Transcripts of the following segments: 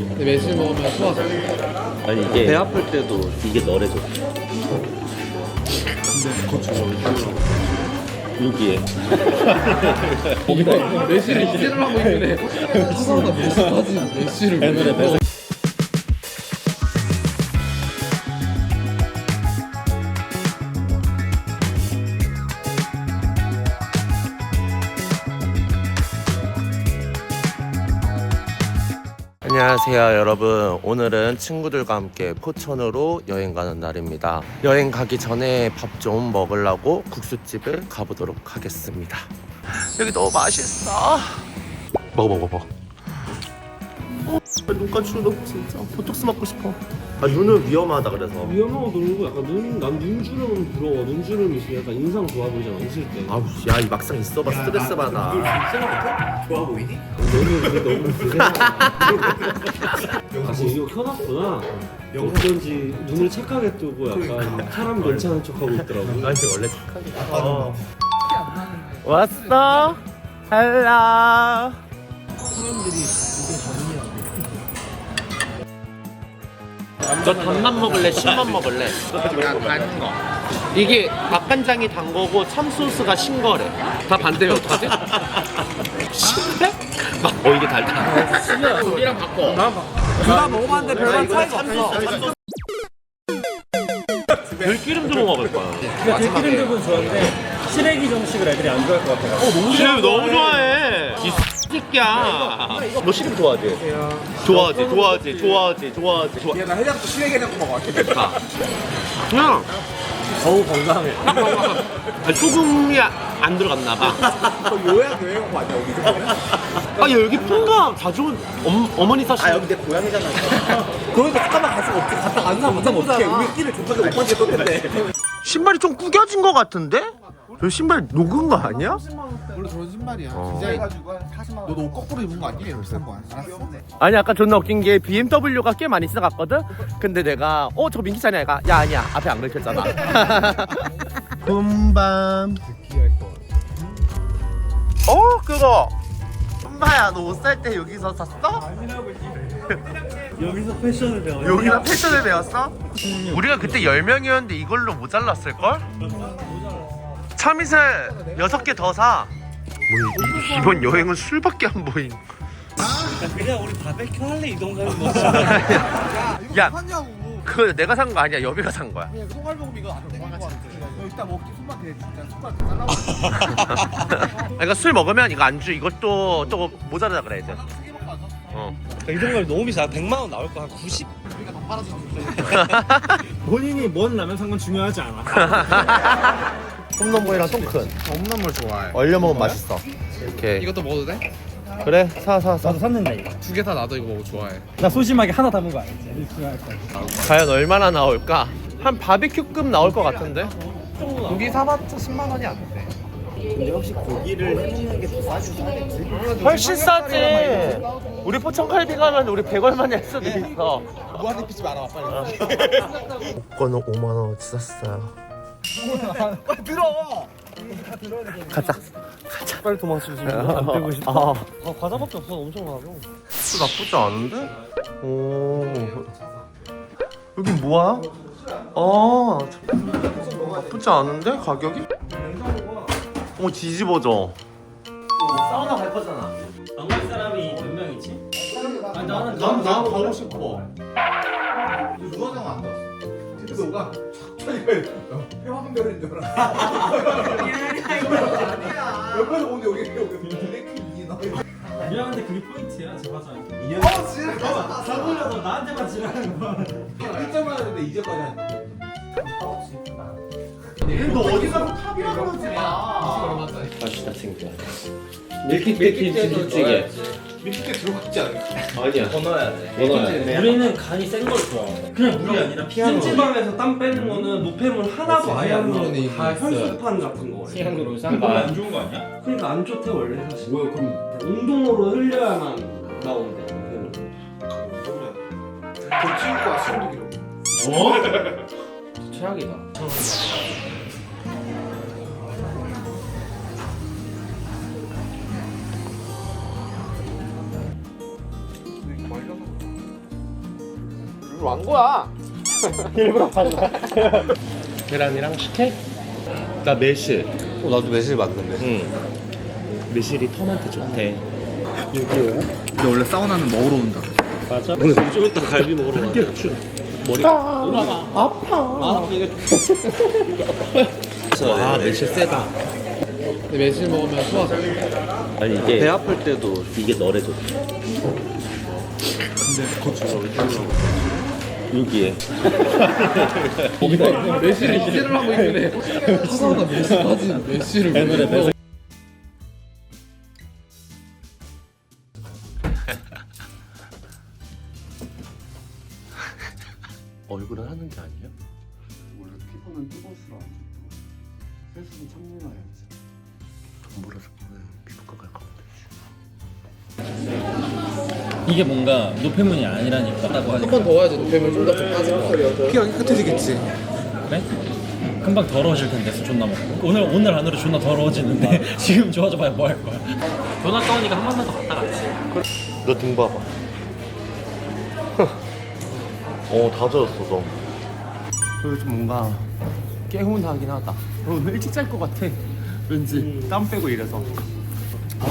근데 매실 먹으면 소화돼. 아니 이게 배 아플 때도 이게 너래져. 여기에 매실을 기대를 하고 있는데 하나하나 매실 빠진 매실을 왜 먹어? 안녕하세요 여러분. 오늘은 친구들과 함께 포천으로 여행 가는 날입니다. 여행 가기 전에 밥 좀 먹으려고 국수집을 가보도록 하겠습니다. 여기 너무 맛있어. 먹어. 눈가 주름 진짜 보톡스 먹고 싶어. 아 눈은 위험하다 그래서. 위험하고 그러고 약간 난 눈주름은 부러워. 눈주름이 있으면 약간 인상 좋아 보이잖아 웃을 때. 아우 야 이 막상 있어봐 스트레스 받아. 좋아 보이니? 너무 아 이거 켜놨구나. 어쩐지 눈을 착하게 뜨고 약간 사람 괜찮은 척하고 있더라고. 아니 원래 착하게. 왔어? 헬라. 저 단만 먹을래? 신만 먹을래? 단 거. 이게 닭간장이 단 거고 참소스가 신 거래. 다 반대면 어떡하지? 신데? 이게 달다. 우리랑 바꿔. 둘다 먹어봤는데 별반 차이가 없어. 들기름 좀 먹어볼 거야. 들기름 즙은 좋아하는데 시래기 정식을 애들이 안 좋아할 것 같아. 시래기 너무 좋아해. 이 새끼야. 너 시래기 좋아하지? 좋아하지. 야, 나 해장국 시래기 해장국 먹어. 그냥 어우 건강해. 아니, 소금이 안 들어갔나 봐. 요약 여행 온 거 아니야, 여기 정도면? 아 여기 풍가 자주 온 어머니 사실. 여기 내 고향이잖아. 그러니까 잠깐만 갈 수가 없지. 갔다 가는 사람 못하면 어떡해. 우리 끼를 좁혀서 못 번째 떴는데. 신발이 좀 구겨진 거 같은데? 저 신발 녹은 거 아니야? 원래 저런 신발이야. 디자인. 너도 옷 거꾸로 입은 거 아니야? 비싼 거 알았어? 아니 아까 존나 웃긴 게 BMW가 꽤 많이 지나갔거든? 근데 내가 저거 민기찬이야 얘가 야 아니야 앞에 안 긁혔잖아. 봄밤 그거 엄마야 너 옷 살 때 여기서 샀어? 여기서 패션을 배워. 여기서 패션을 배웠어? 우리가 그때 10명이었는데 이걸로 모자랐을걸? 참이슬 6개 더 사. 이번 여행은 술밖에 안 보인. 그냥 우리 바베큐 할래 이동 가는 거지. 야 샀냐고. 그거 내가 산 거 아니야 여비가 산 거야. 그냥 송알 먹으면 이거 안 돼. 이따 먹기 손만 대. 진짜 손가락 다 잘라버려. 그러니까 술 먹으면 이거 안주 이것도 또 모자르다 그래 이제. 이동 가면 너무 비싸. 100만 원 나올 거 한 90. 우리가 더 빨아서 본인이 뭔 라면 산 건 중요하지 않아. 홈런볼이랑 통큰 홈런물 좋아해. 얼려 먹으면 맛있어. 이렇게 이것도 먹어도 돼? 그래 사. 나도 샀는데 이거. 두 개 다 나도 이거 먹고 좋아해. 나 소심하게 하나 담은 거 알지? 중요할 거. 과연 얼마나 나올까? 한 바비큐급 나올 것 같은데? 고기 사봤자 10만 원이 안 돼. 근데 혹시 고기를 해먹는 게 더 싸지 않겠지? 훨씬 싸지. 우리 포천칼비 가면 우리 100얼마냐 할 수도 있어. 무한 리피지 말아 빨리. 복권은 5만 원어치 샀어요. 빨리 들어. 가자. 빨리 도망치고 싶어. 안 빼고 싶어. 아, 과자밖에 없어. 엄청 많아. 나쁘지 않은데? 오. 여긴 뭐야? 나쁘지 않은데 가격이? 뒤집어져. 사우나 갈 거잖아. 안 갈 사람이 몇 명이지? 아니 나는 난 가고 싶어. 누가 정안 돼? 너가 회화분별인 줄 알았어. 옆에서 오는데 여기 블랙핑이 나. 미안한데 그게 포인트야 제 화장. 진짜. 사고라도 나한테만 지랄하는 거야. 1점만 했는데 2점까지 했는데. 너 어디 가서 탑이라 그러지 마. 맛있다 친구야. 밀키트 김치찌개. 밑에 들어갔지 않을까? 아니야. 더 넣어야 돼. 우리는 간이 센 걸 좋아해. 그냥 물이 아니라 피아노. 찜질방에서 땀 빼는 거는 노폐물 하나도 아예 안 나와. 다 혈소판 같은 거예요. 시향으로 그거 안 좋은 거 아니야? 그러니까 안 좋대 원래 사실. 뭐야 그럼? 운동으로 흘려야만 나온대. 그 친구가 순둥이로. 최악이다. 완 거야. 계란이랑 식혜? 나 매실. 나도 매실 맞는데. 응. 매실이 텀한테 좋대. 근데 원래 사우나는 먹으러 온다. 맞아. 오늘 좀 이따 갈비 먹으러 가자. 머리. 와 매실 세다. 근데 매실 먹으면 소화. 아니 이게 배 아플 때도 이게 너래 좋대. 근데 고추 여기에. 매실이 기대를 하고 있는데 하나하나 매실 빠진 매실을 왜 얼굴은 하는 게 아니야? 원래 피부는 뜨거울수록 안 좋다. 세수는 참는해야지. 돈 벌어서 보면 피부과 갈까 보다. 이게 뭔가 노폐물이 아니라니까 라고 하니까 한 번 더 와야지 노폐물 좀더 빠질 거. 피가 깨끗해지겠지. 그래? 금방 더러워질 텐데 술 존나 먹고 오늘 안으로 존나 더러워지는데 지금 좋아져봐야 뭐 할 거야. 돈 아까우니까 한 번만 더 갔다 갔지. 너 등 봐봐. 다 젖었어 너. 그리고 좀 뭔가 개운하긴 하다. 오늘 일찍 잘 것 같아. 왠지 땀 빼고 이래서.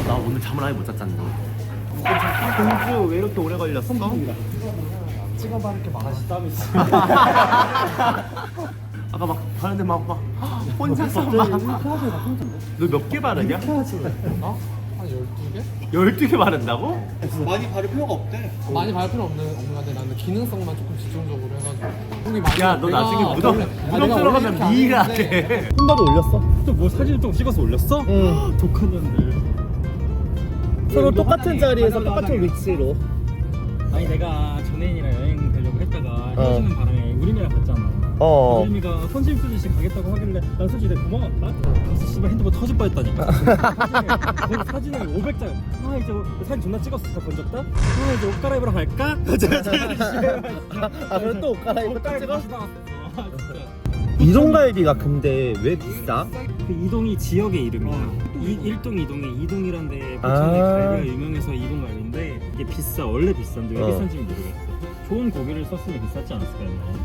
나 오늘 잠을 아예 못 잤잖아. 공주 왜 이렇게 오래 걸렸어? 찍어봐 이렇게 다시 땀이 있어. 아까 막 바르는데 막 혼자서 막. 너 몇 개 바르냐? 한 12개? 12개 바른다고? 많이 바를 필요가 없대. 많이 발 필요 없는 것 같아. 나는 기능성만 조금 집중적으로 해가지고. 형이 많이 야 너 나중에 무덤 들어가면 네가 돼. 손바도 올렸어? 또 뭐 사진을 또 찍어서 올렸어? 응. 독한 년들. 서로 똑같은 자리에서 똑같은 위치로. 아니 내가 전혜인이랑 여행 가려고 했다가 헤어지는 바람에 우림이랑 갔잖아. 우림이가 선심 쓰듯이 가겠다고 하길래 난 솔직히 내가 고마웠다. 가서 씨발 핸드폰 터질 뻔했다니까. 사진을 500장. 이제 사진 존나 찍었어. 다 건졌다. 이제 옷 갈아입으러 갈까? 그럼 또 옷 갈아입고 옷 갈아입고 찍었어. 이동갈비가 근데 왜 비싸? 그 이동이 지역의 이름이야. 일동 이동에 이동이란 데 아. 포천에 갈비가 유명해서 이동갈비인데 이게 비싸. 원래 비싼데 왜 비싼지 모르겠어. 좋은 고기를 썼으니 비쌌지 않았을까 옛날에.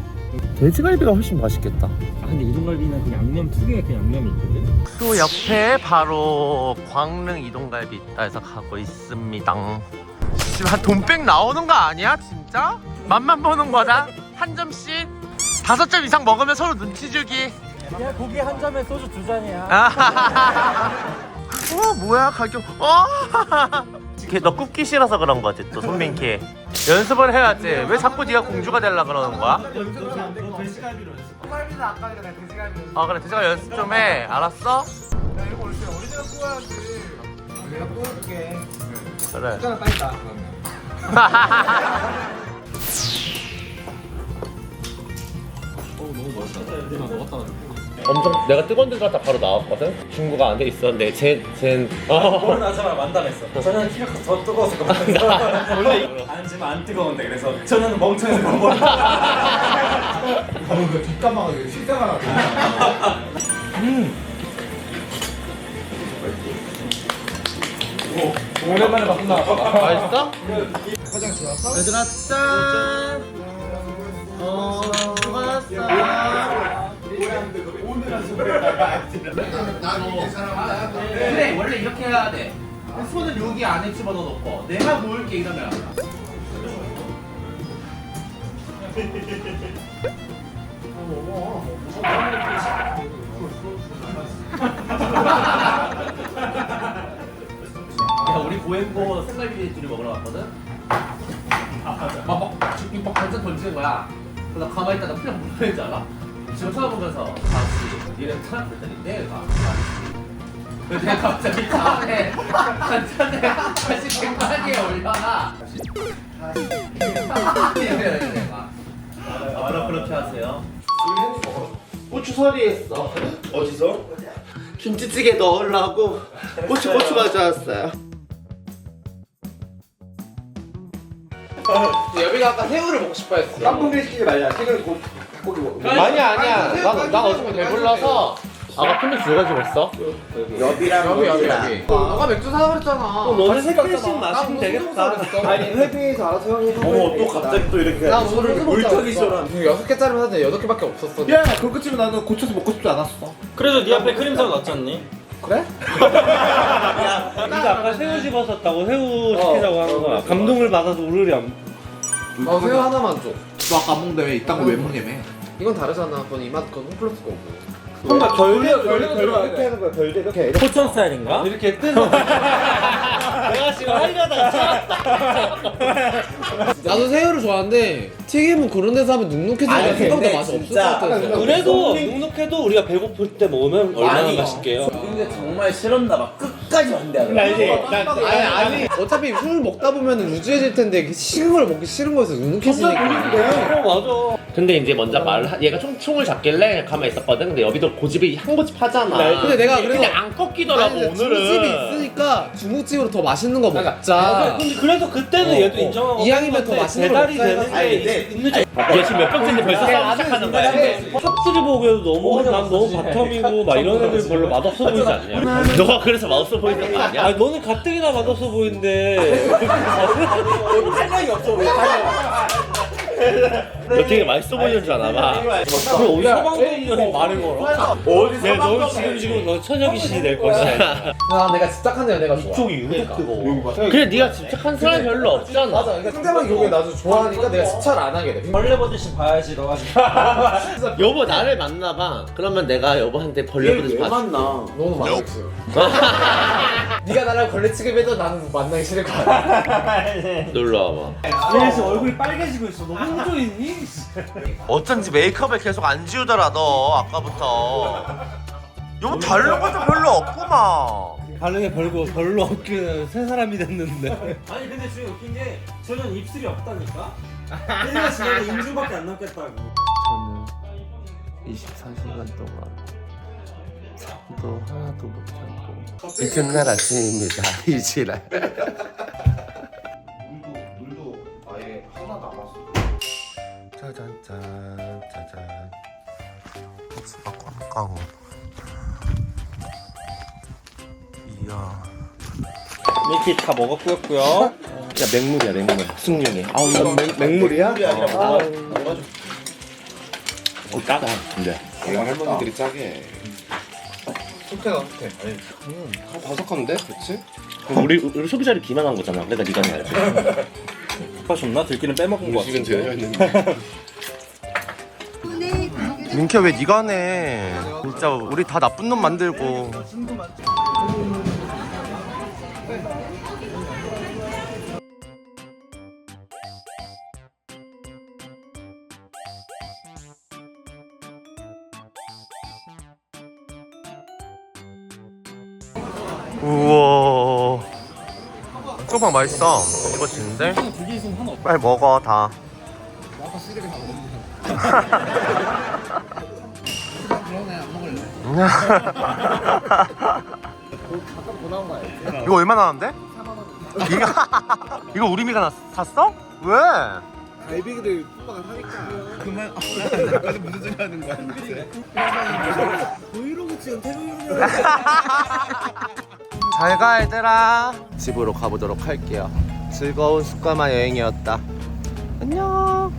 돼지갈비가 훨씬 맛있겠다. 근데 이동갈비는 그 양념 특유의 그 양념이 있거든. 또 옆에 바로 광릉 이동갈비 있다해서 가고 있습니다. 씨발 돈백 나오는 거 아니야 진짜? 맛만 보는 거다. 한 점씩 5점 이상 먹으면 서로 눈치 주기. 야 고기 한 점에 소주 2잔이야. 뭐야 가격. 걔너 굽기 싫어서 그런 거지 또 손민키. 연습을 해야지. 왜 자꾸 네가 공주가 되려 그러는 거야? 소갈비는 아까 내가 돼지갈비. 그래 돼지가 연습 좀 해. 알았어? 야 이거 원래 오리지널 구워야지. 내가 구워줄게. 그래. 숟가락 따있다. 엄청 내가 뜨거운 데 갔다 바로 나왔거든? 중고가 안 돼 있었는데 쟤는 오늘 저랑 만담했어. 저는 키가 더 뜨거워서 그런가. 원래 앉으면 안 뜨거운데 그래서 저는 멍청해서 그런 거. 방금 그 뒷감아가 실생활 오랜만에 바꾼다. 맛있어? 화장실 왔어? 얘들아 짠! 수고하셨어. 그래 원래 이렇게 해야 돼. 손을 여기 안에 집어넣고 내가 구울게 이러면. 야 우리 고행고 생갈비 둘이 먹으러 왔거든? 막 완전 던지는 거야. 그래서 가만히 있다가 그냥 못 보이지 않아? 지금 쳐다보면서 다시 니네 차라 그랬더니 내가 그래서 내가 갑자기 다음에 반찬에 다시 객관위에 올려놔. 내가 바로 그렇게 하세요. 고추서리 했어. 어디서? 김치찌개 넣으려고 고추 가져왔어요. 여비가 아까 새우를 먹고 싶어 했어. 깜풍기 시키지 말자. 지금 고기 먹어. 아니야. 난 어차피 배불러서 아까 팬츠 누가 집었어? 여비. 너가 맥주 사라 그랬잖아. 너네 세 캔씩 마시면 되겠다. 아니 회비에서 알아서 형이. 또 갑자기 또 이렇게. 나 오늘 물타기처럼 6개짜리만 샀는데 8개밖에 없었어. 야 그렇게 치면 나는 고쳐서 먹고 싶지 않았어. 그래도 네 앞에 크림새우 놨잖니? 그래? 네가 아까 새우 집었었다고 새우 시키자고 하는 거야. 감동을 받아서 우르르 안. 새우 하나만 줘. 너 아까 안 먹는데 왜 이딴 거 왜 먹냐며. 이건 다르잖아. 그건 이맛 그건 홈플러스 거고. 뭔가 결대 이렇게 하는 거야. 결대 이렇게. 포천 스타일인가? 이렇게 뜯어. 내가 지금 하려다가 나도 새우를 좋아하는데 튀김은 그런 데서 하면 눅눅해지니까 생각보다 맛이 없을 것 같아서. 그래도 눅눅해도 우리가 배고플 때 먹으면 얼마나 맛있게요. 근데 정말 싫었나 봐. 끝까지 반대하더라. 아니 어차피 술 먹다 보면 루즈해질 텐데 식은 걸 먹기 싫은 거에서 눅눅해지니까. 맞아. 근데 이제 먼저 얘가 총을 잡길래 가만히 있었거든. 근데 여기도 고집이 한 고집 하잖아. 근데 내가 그래서 근데 안 꺾이더라고 아니, 오늘은. 중집이 있으니까 중국집으로 더 맛있는 거 먹자. 근데 그래서 그때는 얘도 인정하고 이왕이면 더 맛있는 거 배달이 먹자 되는 해가지고. 게 있는 줄. 얘 지금 몇 번째인데 벌써 싸움 시작하는 거야. 탑3 보기에도 너무 난 너무 바텀이고 막 이런 애들 별로 맛없어 보이지 않냐? 너가 그래서 마우스 보이는 거 아니야? 아니 너는 가뜩이나 맛없어 보이는데 생각이 없어. 왜 너 되게 맛있어 보이는 줄 아나 봐. 그럼 어디 서방동년이 말을 걸어? 내가 너 지금 너 천혁이 씨 될 것이야. 내가 집착하는 애가 좋아. 쪽이 유독 뜨거워. 그래 네가 집착한 사람이 별로 없잖아. 맞아. 그러니까 상대방 욕을 나도 좋아하니까 내가 집착을 안 하게 돼. 벌레 보듯이 봐야지 너가 여보 나를 만나봐. 그러면 내가 여보한테 벌레 보듯이 봤어. 만나? 너무 만나기 싫어. 네가 나랑 걸레 취급해도 나는 만나기 싫을 것 같아. 놀러 와봐. 그래서 얼굴이 빨개지고 있어. 너 홍조 있니? 어쩐지 메이크업을 계속 안 지우더라 너 아까부터. 여보 다른 것도 별로 없구만. 반응에 별로 없기는 새 사람이 됐는데. 아니 근데 지금 웃긴 게 저는 입술이 없다니까? 1년 지나도 인중밖에 안 남겠다고. 저는 24시간 동안 잠도 하나도 못 자고 이튿날 아침입니다. 이지랄. 물도 아예 하나도 안 왔어. 짜잔짠 짜잔. 복수가 꽝꽝. 이야. 미키 다 먹었고요. 야 맹물이야 맹물. 숭늉이. 아우 이건 맹물이야? 짜다. 근데 얘가 할머니들이 짜게. 속태가 속태. 바삭한데? 그치? 우리 소비자를 기만한 거잖아. 그러니까 네가 해야지. 오빠 줬나? 들기름 빼먹은 거 같아. 음식은 제가 했는데. 민키야 왜 네가 내? 진짜 우리 다 나쁜 놈 만들고. 우와. 초밥 맛있어. 이거 진데? 빨리 먹어 다. 이거 얼마 나왔는데? 이거 우리미가 샀어? 왜? 갈비기들 푸바가 사니까. 그만. 나까지 무슨 소리 하는 거야? 브이로그 찍은 태국인. 잘 가 얘들아. 집으로 가보도록 할게요. 즐거운 숙가마 여행이었다. 안녕.